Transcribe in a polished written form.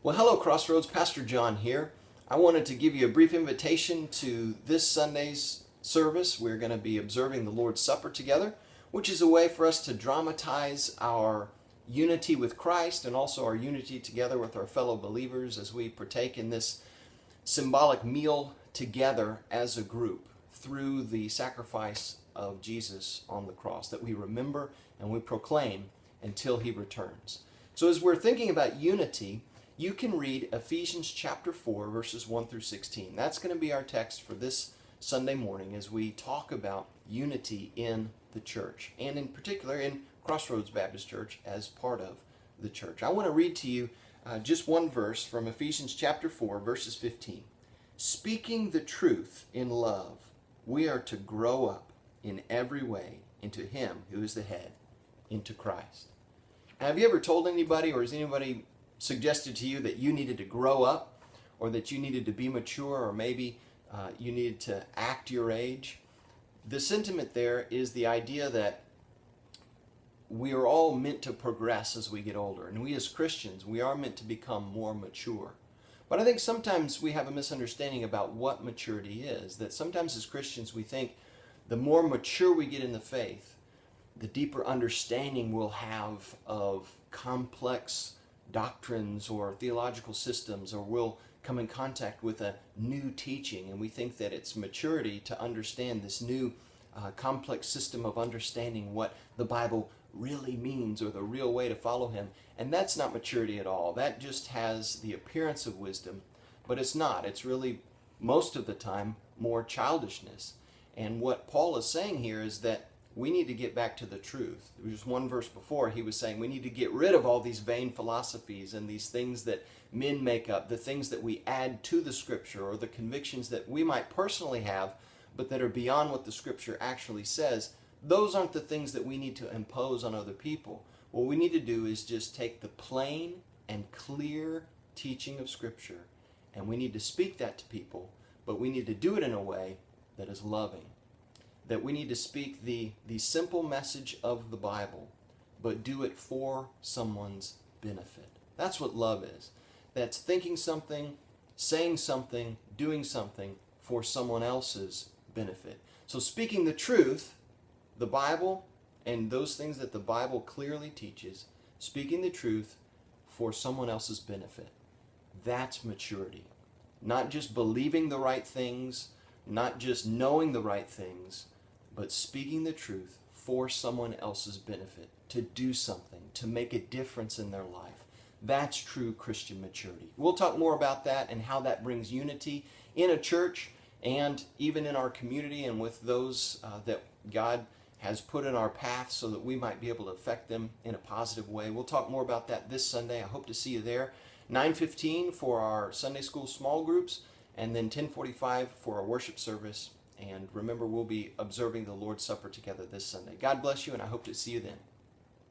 Well, hello, Crossroads. Pastor John here. I wanted to give you a brief invitation to this Sunday's service. We're going to be observing the Lord's Supper together, which is a way for us to dramatize our unity with Christ and also our unity together with our fellow believers as we partake in this symbolic meal together as a group through the sacrifice of Jesus on the cross that we remember and we proclaim until he returns. So as we're thinking about unity, you can read Ephesians chapter 4, verses 1 through 16. That's going to be our text for this Sunday morning as we talk about unity in the church, and in particular in Crossroads Baptist Church as part of the church. I want to read to you just one verse from Ephesians chapter 4, verses 15. Speaking the truth in love, we are to grow up in every way into him who is the head, into Christ. Now, have you ever told anybody, or has anybody suggested to you that you needed to grow up, or that you needed to be mature, or maybe you needed to act your age? The sentiment there is the idea that we are all meant to progress as we get older, and we as Christians, we are meant to become more mature. But I think sometimes we have a misunderstanding about what maturity is, that sometimes as Christians we think the more mature we get in the faith, the deeper understanding we'll have of complex doctrines or theological systems, or we'll come in contact with a new teaching, and we think that it's maturity to understand this new complex system of understanding what the Bible really means, or the real way to follow him. And that's not maturity at all. That just has the appearance of wisdom, but it's not. It's really, most of the time, more childishness. And what Paul is saying here is that we need to get back to the truth. There was one verse before, he was saying we need to get rid of all these vain philosophies and these things that men make up, the things that we add to the Scripture, or the convictions that we might personally have, but that are beyond what the Scripture actually says. Those aren't the things that we need to impose on other people. What we need to do is just take the plain and clear teaching of Scripture, and we need to speak that to people, but we need to do it in a way that is loving. That we need to speak the simple message of the Bible, but do it for someone's benefit. That's what love is. That's thinking something, saying something, doing something for someone else's benefit. So speaking the truth, the Bible, and those things that the Bible clearly teaches, speaking the truth for someone else's benefit. That's maturity. Not just believing the right things, not just knowing the right things, but speaking the truth for someone else's benefit, to do something, to make a difference in their life. That's true Christian maturity. We'll talk more about that and how that brings unity in a church and even in our community and with those that God has put in our path so that we might be able to affect them in a positive way. We'll talk more about that this Sunday. I hope to see you there. 9:15 for our Sunday school small groups, and then 10:45 for our worship service. And remember, we'll be observing the Lord's Supper together this Sunday. God bless you, and I hope to see you then.